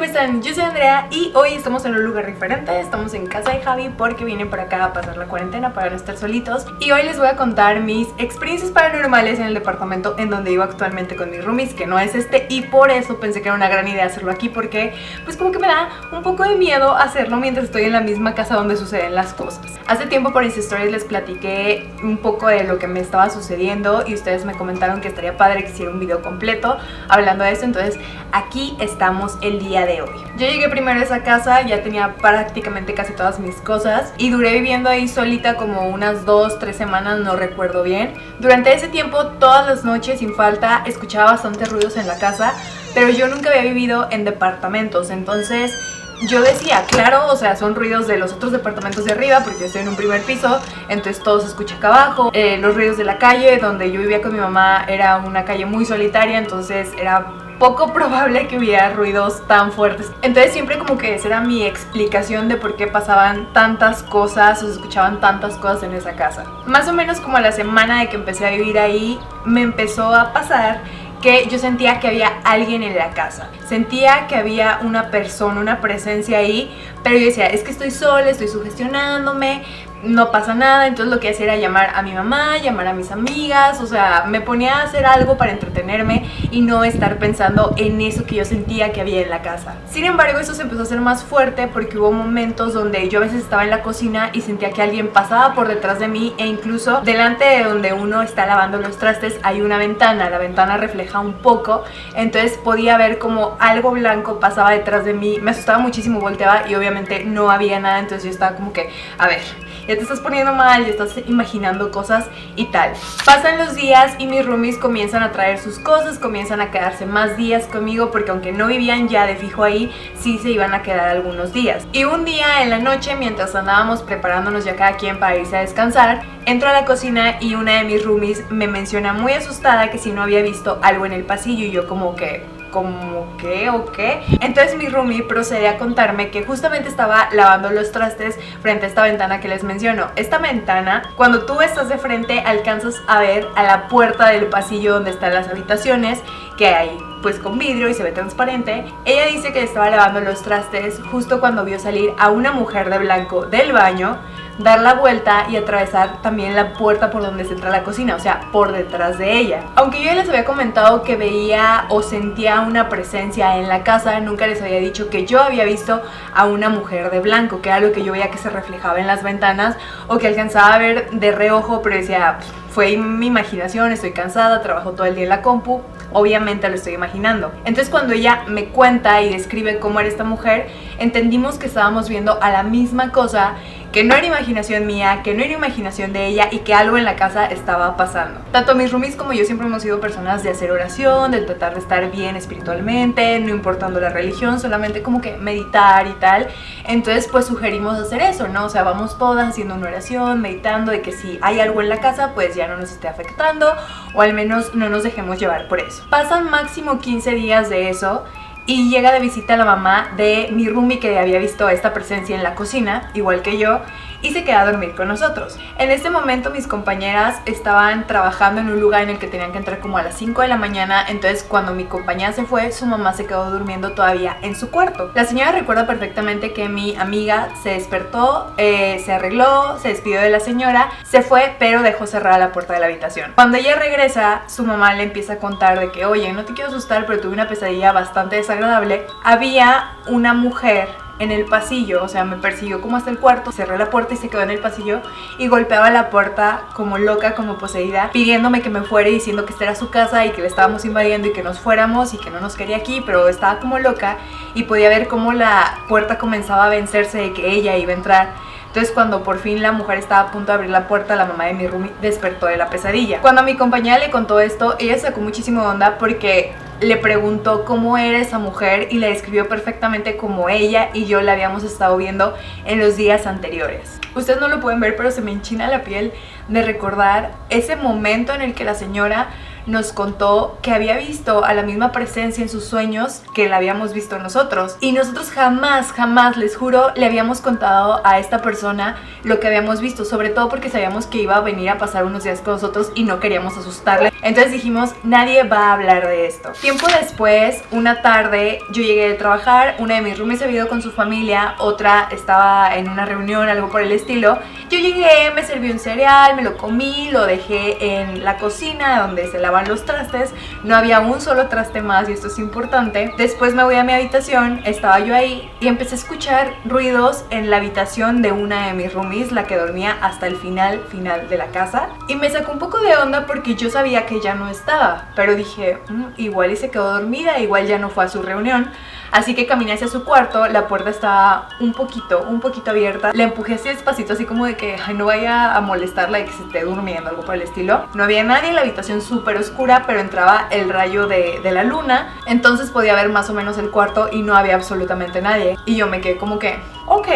¿cómo están? Yo soy Andrea y hoy estamos en un lugar diferente. Estamos en casa de Javi porque vienen por acá a pasar la cuarentena para no estar solitos. Y hoy les voy a contar mis experiencias paranormales en el departamento en donde vivo actualmente con mis roomies, que no es este, y por eso pensé que era una gran idea hacerlo aquí, porque pues como que me da un poco de miedo hacerlo mientras estoy en la misma casa donde suceden las cosas. Hace tiempo por Insta Stories les platiqué un poco de lo que me estaba sucediendo y ustedes me comentaron que estaría padre que hiciera un video completo hablando de esto, entonces aquí estamos el día de hoy. Yo llegué primero a esa casa, ya tenía prácticamente casi todas mis cosas y duré viviendo ahí solita como unas 2-3 semanas, no recuerdo bien. Durante ese tiempo, todas las noches sin falta, escuchaba bastantes ruidos en la casa, pero yo nunca había vivido en departamentos, entonces yo decía, claro, o sea, son ruidos de los otros departamentos de arriba porque yo estoy en un primer piso, entonces todo se escucha acá abajo. Los ruidos de la calle donde yo vivía con mi mamá era una calle muy solitaria, entonces era poco probable que hubiera ruidos tan fuertes. Entonces siempre como que esa era mi explicación de por qué pasaban tantas cosas o se escuchaban tantas cosas en esa casa. Más o menos como a la semana de que empecé a vivir ahí, me empezó a pasar que yo sentía que había alguien en la casa. Sentía que había una persona, una presencia ahí, pero yo decía, es que estoy sola, estoy sugestionándome, no pasa nada. Entonces lo que hacía era llamar a mi mamá, llamar a mis amigas, o sea, me ponía a hacer algo para entretenerme y no estar pensando en eso que yo sentía que había en la casa. Sin embargo, eso se empezó a hacer más fuerte porque hubo momentos donde yo a veces estaba en la cocina y sentía que alguien pasaba por detrás de mí, e incluso delante de donde uno está lavando los trastes hay una ventana, la ventana refleja un poco, entonces podía ver como algo blanco pasaba detrás de mí. Me asustaba muchísimo, volteaba y obviamente no había nada, entonces yo estaba como que, a ver, ya te estás poniendo mal, ya estás imaginando cosas y tal. Pasan los días y mis roomies comienzan a traer sus cosas, comienzan a quedarse más días conmigo, porque aunque no vivían ya de fijo ahí, sí se iban a quedar algunos días. Y un día en la noche, mientras andábamos preparándonos ya cada quien para irse a descansar, entro a la cocina y una de mis roomies me menciona muy asustada que si no había visto algo en el pasillo, y yo como ¿qué o qué? Entonces mi roomie procede a contarme que justamente estaba lavando los trastes frente a esta ventana que les menciono. Esta ventana, cuando tú estás de frente, alcanzas a ver a la puerta del pasillo donde están las habitaciones, que hay pues con vidrio y se ve transparente. Ella dice que estaba lavando los trastes justo cuando vio salir a una mujer de blanco del baño, dar la vuelta y atravesar también la puerta por donde se entra a la cocina, o sea, por detrás de ella. Aunque yo ya les había comentado que veía o sentía una presencia en la casa, nunca les había dicho que yo había visto a una mujer de blanco, que era lo que yo veía que se reflejaba en las ventanas o que alcanzaba a ver de reojo, pero decía, fue mi imaginación, estoy cansada, trabajo todo el día en la compu, obviamente lo estoy imaginando. Entonces cuando ella me cuenta y describe cómo era esta mujer, entendimos que estábamos viendo a la misma cosa, que no era imaginación mía, que no era imaginación de ella y que algo en la casa estaba pasando. Tanto mis roomies como yo siempre hemos sido personas de hacer oración, de tratar de estar bien espiritualmente, no importando la religión, solamente como que meditar y tal. Entonces pues sugerimos hacer eso, ¿no? O sea, vamos todas haciendo una oración, meditando de que si hay algo en la casa pues ya no nos esté afectando, o al menos no nos dejemos llevar por eso. Pasan máximo 15 días de eso y llega de visita la mamá de mi roomie que había visto esta presencia en la cocina, igual que yo, y se queda a dormir con nosotros. En este momento mis compañeras estaban trabajando en un lugar en el que tenían que entrar como a las 5 de la mañana, entonces cuando mi compañera se fue, su mamá se quedó durmiendo todavía en su cuarto. La señora recuerda perfectamente que mi amiga se despertó, se arregló, se despidió de la señora, se fue, pero dejó cerrada la puerta de la habitación. Cuando ella regresa, su mamá le empieza a contar de que, oye, no te quiero asustar, pero tuve una pesadilla bastante desagradable. Había una mujer en el pasillo, o sea, me persiguió como hasta el cuarto, cerré la puerta y se quedó en el pasillo y golpeaba la puerta como loca, como poseída, pidiéndome que me fuera y diciendo que esta era su casa y que le estábamos invadiendo y que nos fuéramos y que no nos quería aquí, pero estaba como loca y podía ver cómo la puerta comenzaba a vencerse de que ella iba a entrar. Entonces cuando por fin la mujer estaba a punto de abrir la puerta, la mamá de mi roomie despertó de la pesadilla. Cuando a mi compañera le contó esto, ella sacó muchísimo de onda porque le preguntó cómo era esa mujer y le describió perfectamente como ella y yo la habíamos estado viendo en los días anteriores. Ustedes no lo pueden ver, pero se me enchina la piel de recordar ese momento en el que la señora nos contó que había visto a la misma presencia en sus sueños que la habíamos visto nosotros. Y nosotros jamás, les juro, le habíamos contado a esta persona lo que habíamos visto, sobre todo porque sabíamos que iba a venir a pasar unos días con nosotros y no queríamos asustarle. Entonces dijimos, nadie va a hablar de esto. Tiempo después, una tarde, yo llegué de trabajar, una de mis roomies había ido con su familia, otra estaba en una reunión, algo por el estilo. Yo llegué, me serví un cereal, me lo comí, lo dejé en la cocina donde se lavan los trastes. No había un solo traste más y esto es importante. Después me voy a mi habitación, estaba yo ahí y empecé a escuchar ruidos en la habitación de una de mis roomies, la que dormía hasta el final de la casa. Y me sacó un poco de onda porque yo sabía que ya no estaba, pero dije, igual y se quedó dormida, igual ya no fue a su reunión. Así que caminé hacia su cuarto, la puerta estaba un poquito abierta. Le empujé así despacito, así como de que no vaya a molestarla y que se esté durmiendo, algo por el estilo. No había nadie en la habitación, súper oscura, pero entraba el rayo de la luna. Entonces podía ver más o menos el cuarto y no había absolutamente nadie. Y yo me quedé como que, ok.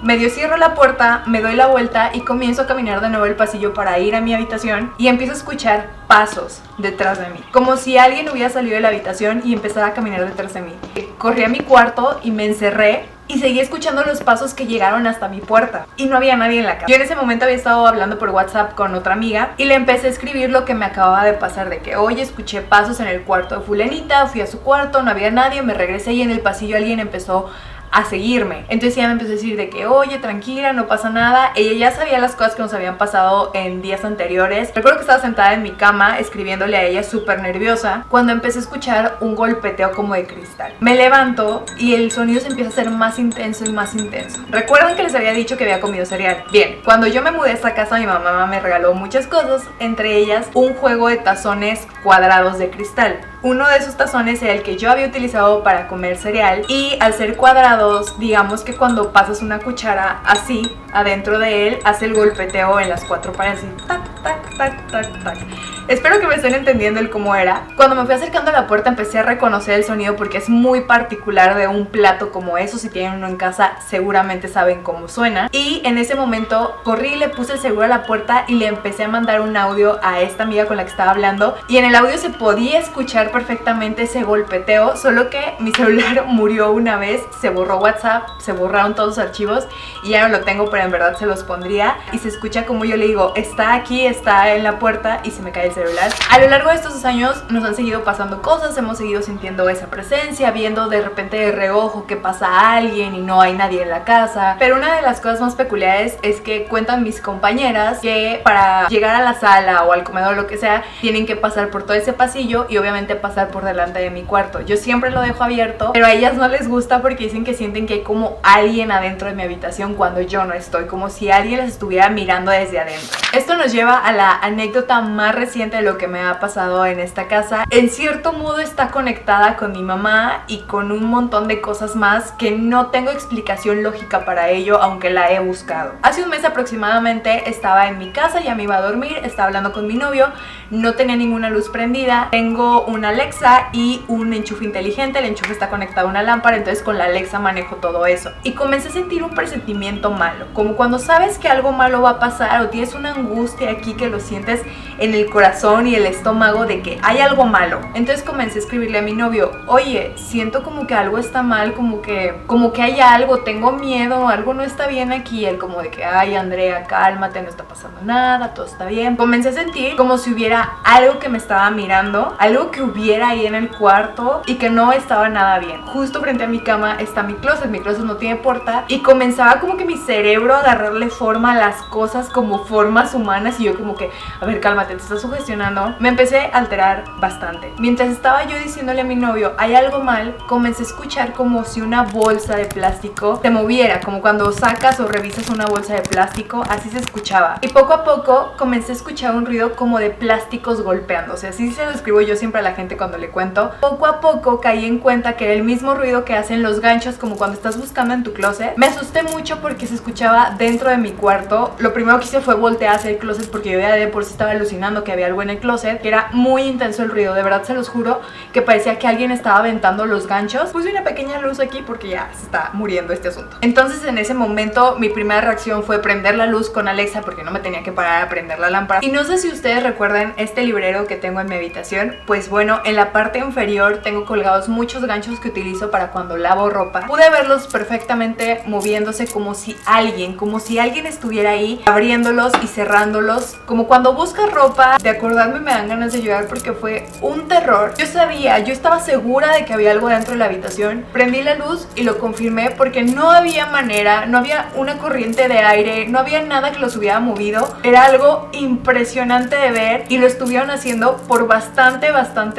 Medio cierro la puerta, me doy la vuelta y comienzo a caminar de nuevo el pasillo para ir a mi habitación. Y empiezo a escuchar pasos detrás de mí, como si alguien hubiera salido de la habitación y empezara a caminar detrás de mí. Corrí a mi cuarto y me encerré y seguí escuchando los pasos que llegaron hasta mi puerta y no había nadie en la casa. Yo en ese momento había estado hablando por WhatsApp con otra amiga y le empecé a escribir lo que me acababa de pasar, de que oye, escuché pasos en el cuarto de fulanita, fui a su cuarto, no había nadie, me regresé y en el pasillo alguien empezó a seguirme. Entonces ella me empezó a decir de que oye, tranquila, no pasa nada. Ella ya sabía las cosas que nos habían pasado en días anteriores. Recuerdo que estaba sentada en mi cama escribiéndole a ella súper nerviosa cuando empecé a escuchar un golpeteo como de cristal. Me levanto y el sonido se empieza a hacer más intenso y más intenso. ¿Recuerdan que les había dicho que había comido cereal? Bien, cuando yo me mudé a esta casa mi mamá me regaló muchas cosas, entre ellas un juego de tazones cuadrados de cristal. Uno de esos tazones era el que yo había utilizado para comer cereal y al ser cuadrados, digamos que cuando pasas una cuchara así adentro de él, hace el golpeteo en las cuatro paredes, tac, tac, tac, tac, tac. Espero que me estén entendiendo el cómo era. Cuando me fui acercando a la puerta empecé a reconocer el sonido porque es muy particular de un plato como eso. Si tienen uno en casa seguramente saben cómo suena. Y en ese momento corrí, le puse el seguro a la puerta y le empecé a mandar un audio a esta amiga con la que estaba hablando. Y en el audio se podía escuchar perfectamente ese golpeteo, solo que mi celular murió una vez, se borró WhatsApp, se borraron todos los archivos y ya no lo tengo, pero en verdad se los pondría. Y se escucha como yo le digo, está aquí, está en la puerta y se me cae el celular. A lo largo de estos 2 años nos han seguido pasando cosas, hemos seguido sintiendo esa presencia, viendo de repente de reojo que pasa alguien y no hay nadie en la casa. Pero una de las cosas más peculiares es que cuentan mis compañeras que para llegar a la sala o al comedor o lo que sea, tienen que pasar por todo ese pasillo y obviamente pasar por delante de mi cuarto. Yo siempre lo dejo abierto, pero a ellas no les gusta porque dicen que sienten que hay como alguien adentro de mi habitación cuando yo no estoy, como si alguien las estuviera mirando desde adentro. Esto nos lleva a la anécdota más reciente de lo que me ha pasado en esta casa. En cierto modo está conectada con mi mamá y con un montón de cosas más que no tengo explicación lógica para ello, aunque la he buscado. Hace un mes aproximadamente estaba en mi casa, ya me iba a dormir, estaba hablando con mi novio, no tenía ninguna luz prendida, tengo una Alexa y un enchufe inteligente, el enchufe está conectado a una lámpara, entonces con la Alexa manejo todo eso. Y comencé a sentir un presentimiento malo, como cuando sabes que algo malo va a pasar o tienes una angustia aquí que lo sientes en el corazón y el estómago de que hay algo malo. Entonces comencé a escribirle a mi novio, oye, siento como que algo está mal, como que hay algo, tengo miedo, algo no está bien aquí. Y él como de que, ay Andrea, cálmate, no está pasando nada, todo está bien. Comencé a sentir como si hubiera algo que me estaba mirando, algo que hubiera ahí en el cuarto y que no estaba nada bien. Justo frente a mi cama está mi closet no tiene puerta y comenzaba como que mi cerebro a agarrarle forma a las cosas como formas humanas y yo como que, a ver, cálmate, te estás sugestionando. Me empecé a alterar bastante. Mientras estaba yo diciéndole a mi novio, hay algo mal, comencé a escuchar como si una bolsa de plástico se moviera, como cuando sacas o revisas una bolsa de plástico, así se escuchaba. Y poco a poco comencé a escuchar un ruido como de plásticos golpeándose, así se lo escribo yo siempre a la gente cuando le cuento. Poco a poco caí en cuenta que era el mismo ruido que hacen los ganchos como cuando estás buscando en tu closet. Me asusté mucho porque se escuchaba dentro de mi cuarto. Lo primero que hice fue voltear hacia el closet porque yo ya de por sí estaba alucinando alucinando que había algo en el closet, que era muy intenso el ruido, de verdad se los juro que parecía que alguien estaba aventando los ganchos. Puse una pequeña luz aquí porque ya se está muriendo este asunto. Entonces en ese momento mi primera reacción fue prender la luz con Alexa porque no me tenía que parar a prender la lámpara. Y no sé si ustedes recuerdan este librero que tengo en mi habitación. Pues bueno, en la parte inferior tengo colgados muchos ganchos que utilizo para cuando lavo ropa. Pude verlos perfectamente moviéndose como si alguien estuviera ahí abriéndolos y cerrándolos. Como cuando buscas ropa, de acordarme me dan ganas de llorar porque fue un terror. Yo estaba segura de que había algo dentro de la habitación. Prendí la luz y lo confirmé porque no había manera, no había una corriente de aire, no había nada que los hubiera movido. Era algo impresionante de ver y lo estuvieron haciendo por bastante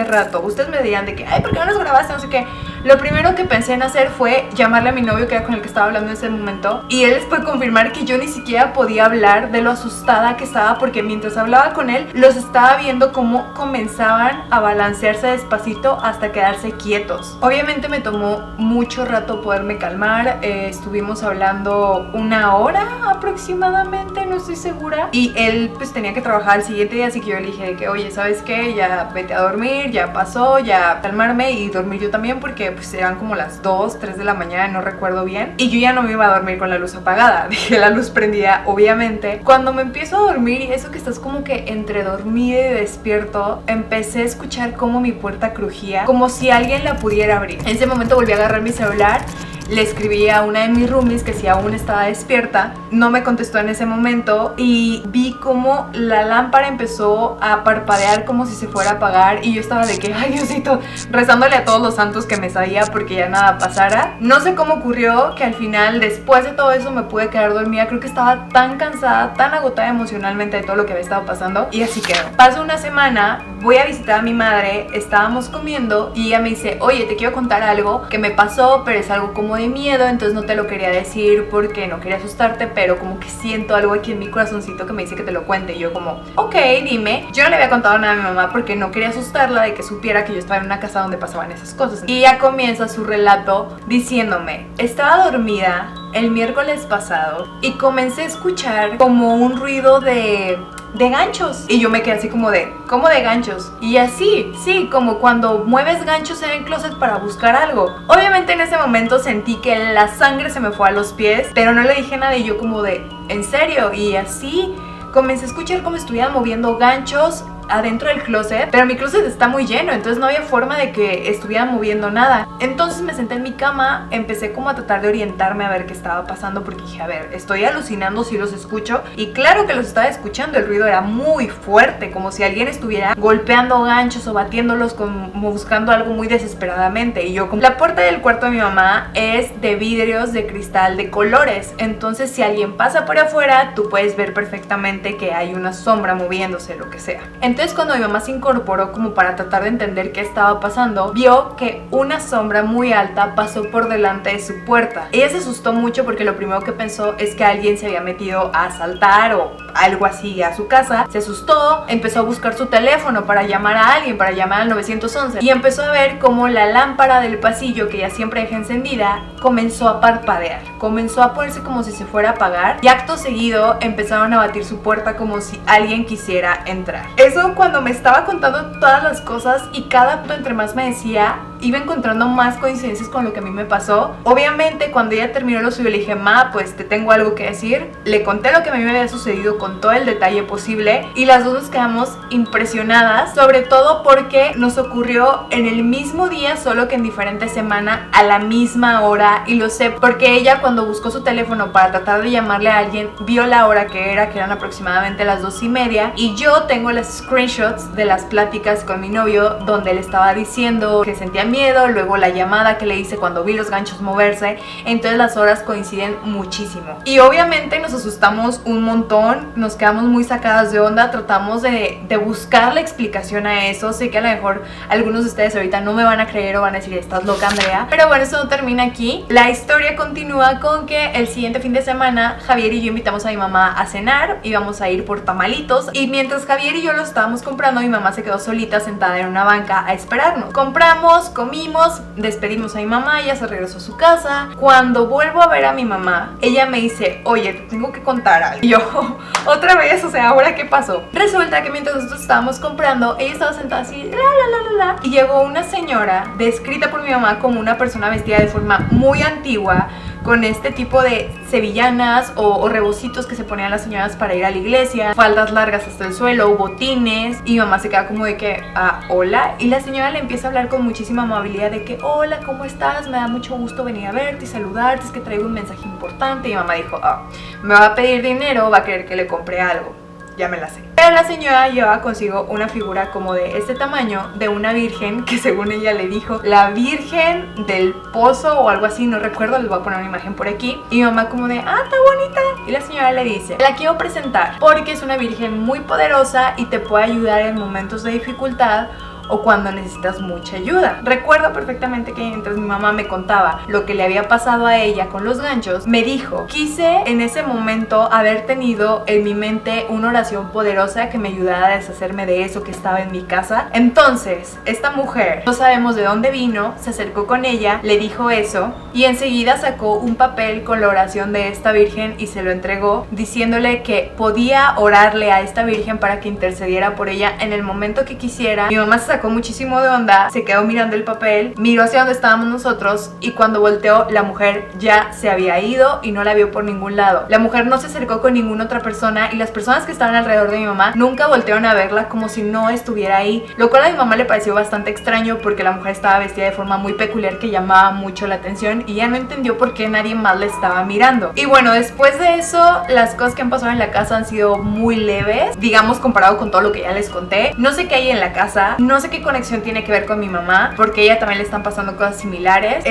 rato. Ustedes me dirían de que, ay, ¿por qué no los grabaste? No sé qué. Lo primero que pensé en hacer fue llamarle a mi novio, que era con el que estaba hablando en ese momento, y él les puede confirmar que yo ni siquiera podía hablar de lo asustada que estaba, porque mientras hablaba con él los estaba viendo cómo comenzaban a balancearse despacito hasta quedarse quietos. Obviamente me tomó mucho rato poderme calmar. Estuvimos hablando 1 hora aproximadamente, no estoy segura, y él pues tenía que trabajar al siguiente día, así que yo le dije que, oye, ¿sabes qué? Ya vete a dormir, ya pasó, ya calmarme y dormir yo también, porque pues eran como las 2, 3 de la mañana, no recuerdo bien, y yo ya no me iba a dormir con la luz apagada, dejé la luz prendida, obviamente. Cuando me empiezo a dormir, y eso que estás como que entre dormido y despierto, empecé a escuchar cómo mi puerta crujía, como si alguien la pudiera abrir. En ese momento volví a agarrar mi celular, le escribí a una de mis roomies que si aún estaba despierta, no me contestó en ese momento, y vi como la lámpara empezó a parpadear como si se fuera a apagar, y yo estaba de que, ay Diosito, rezándole a todos los santos que me sabía porque ya nada pasara. No sé cómo ocurrió que al final, después de todo eso, me pude quedar dormida. Creo que estaba tan cansada, tan agotada emocionalmente de todo lo que había estado pasando, y así quedó. Pasó una semana, voy a visitar a mi madre, estábamos comiendo y ella me dice, oye, te quiero contar algo que me pasó, pero es algo como de miedo, entonces no te lo quería decir porque no quería asustarte, pero como que siento algo aquí en mi corazoncito que me dice que te lo cuente. Y yo como, ok, dime. Yo no le había contado nada a mi mamá porque no quería asustarla de que supiera que yo estaba en una casa donde pasaban esas cosas. Y ella comienza su relato diciéndome, estaba dormida el miércoles pasado y comencé a escuchar como un ruido de ganchos, y yo me quedé así como de, ¿cómo de ganchos? Y así, sí, como cuando mueves ganchos en el closet para buscar algo. Obviamente en ese momento sentí que la sangre se me fue a los pies, pero no le dije nada, y yo como de, ¿en serio? Y así comencé a escuchar como estuvieran moviendo ganchos adentro del closet, pero mi closet está muy lleno, entonces no había forma de que estuvieran moviendo nada. Entonces me senté en mi cama, empecé como a tratar de orientarme a ver qué estaba pasando, porque dije, a ver, estoy alucinando si los escucho, y claro que los estaba escuchando. El ruido era muy fuerte, como si alguien estuviera golpeando ganchos o batiéndolos, como buscando algo muy desesperadamente. Y yo, como la puerta del cuarto de mi mamá es de vidrios de cristal de colores, entonces si alguien pasa por afuera, tú puedes ver perfectamente que hay una sombra moviéndose, lo que sea. Entonces cuando mi mamá se incorporó como para tratar de entender qué estaba pasando, vio que una sombra muy alta pasó por delante de su puerta. Ella se asustó mucho porque lo primero que pensó es que alguien se había metido a asaltar o algo así a su casa. Se asustó, empezó a buscar su teléfono para llamar a alguien, para llamar al 911, y empezó a ver cómo la lámpara del pasillo, que ella siempre deja encendida, comenzó a parpadear, comenzó a ponerse como si se fuera a apagar, y acto seguido empezaron a batir su puerta como si alguien quisiera entrar. Eso cuando me estaba contando todas las cosas, y cada punto entre más me decía, iba encontrando más coincidencias con lo que a mí me pasó. Obviamente cuando ella terminó lo suyo le dije, ma, pues te tengo algo que decir. Le conté lo que a mí me había sucedido con todo el detalle posible, y las dos nos quedamos impresionadas, sobre todo porque nos ocurrió en el mismo día, solo que en diferente semana, a la misma hora. Y lo sé porque ella, cuando buscó su teléfono para tratar de llamarle a alguien, vio la hora que eran aproximadamente las 2:30, y yo tengo las screenshots de las pláticas con mi novio donde le estaba diciendo que sentía miedo, luego la llamada que le hice cuando vi los ganchos moverse. Entonces las horas coinciden muchísimo, y obviamente nos asustamos un montón, nos quedamos muy sacadas de onda, tratamos de buscar la explicación a eso. Sé que a lo mejor algunos de ustedes ahorita no me van a creer o van a decir, estás loca, Andrea, pero bueno, eso no termina aquí. La historia continúa con que el siguiente fin de semana Javier y yo invitamos a mi mamá a cenar, íbamos a ir por tamalitos, y mientras Javier y yo los estábamos comprando, mi mamá se quedó solita sentada en una banca a esperarnos. Compramos, comimos, despedimos a mi mamá, ella se regresó a su casa. Cuando vuelvo a ver a mi mamá, ella me dice, oye, te tengo que contar algo. Y yo, otra vez, o sea, ¿ahora qué pasó? Resulta que mientras nosotros estábamos comprando, ella estaba sentada así, y llegó una señora descrita por mi mamá como una persona vestida de forma muy antigua, con este tipo de sevillanas o rebocitos que se ponían las señoras para ir a la iglesia, faldas largas hasta el suelo, botines, y mi mamá se queda como de que, hola, y la señora le empieza a hablar con muchísima amabilidad de que, hola, ¿cómo estás? Me da mucho gusto venir a verte y saludarte, es que traigo un mensaje importante. Y mi mamá dijo, me va a pedir dinero, va a querer que le compre algo. Ya me la sé. Pero la señora llevaba consigo una figura como de este tamaño, de una virgen, que según ella le dijo, la Virgen del Pozo o algo así, no recuerdo, les voy a poner una imagen por aquí. Y mi mamá como de, está bonita. Y la señora le dice, la quiero presentar porque es una virgen muy poderosa y te puede ayudar en momentos de dificultad o cuando necesitas mucha ayuda. Recuerdo perfectamente que mientras mi mamá me contaba lo que le había pasado a ella con los ganchos, me dijo, quise en ese momento haber tenido en mi mente una oración poderosa que me ayudara a deshacerme de eso que estaba en mi casa. Entonces, esta mujer, no sabemos de dónde vino, se acercó con ella, le dijo eso y enseguida sacó un papel con la oración de esta virgen y se lo entregó, diciéndole que podía orarle a esta virgen para que intercediera por ella en el momento que quisiera. Mi mamá se sacó muchísimo de onda, se quedó mirando el papel, miró hacia donde estábamos nosotros y cuando volteó, la mujer ya se había ido y no la vio por ningún lado. La mujer no se acercó con ninguna otra persona y las personas que estaban alrededor de mi mamá nunca voltearon a verla, como si no estuviera ahí, lo cual a mi mamá le pareció bastante extraño porque la mujer estaba vestida de forma muy peculiar que llamaba mucho la atención y ella no entendió por qué nadie más la estaba mirando. Y bueno, después de eso, las cosas que han pasado en la casa han sido muy leves, digamos, comparado con todo lo que ya les conté. No sé qué hay en la casa, no sé qué conexión tiene que ver con mi mamá, porque a ella también le están pasando cosas similares.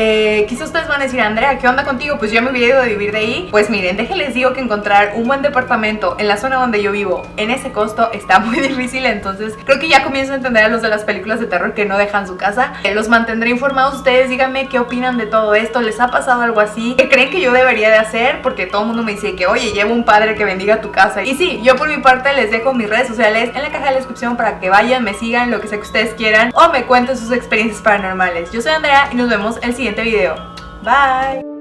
Quizás ustedes van a decir, Andrea, ¿qué onda contigo? Pues yo me hubiera ido a vivir de ahí. Pues miren, déjenles digo que encontrar un buen departamento en la zona donde yo vivo en ese costo está muy difícil, entonces creo que ya comienzo a entender a los de las películas de terror que no dejan su casa. Los mantendré informados. Ustedes díganme qué opinan de todo esto, ¿les ha pasado algo así? ¿Qué creen que yo debería de hacer? Porque todo el mundo me dice que, oye, lleva un padre que bendiga tu casa. Y sí, yo por mi parte les dejo mis redes sociales en la caja de la descripción para que vayan, me sigan, lo que sea que ustedes quieran, o me cuenten sus experiencias paranormales. Yo soy Andrea y nos vemos en el siguiente video. Bye.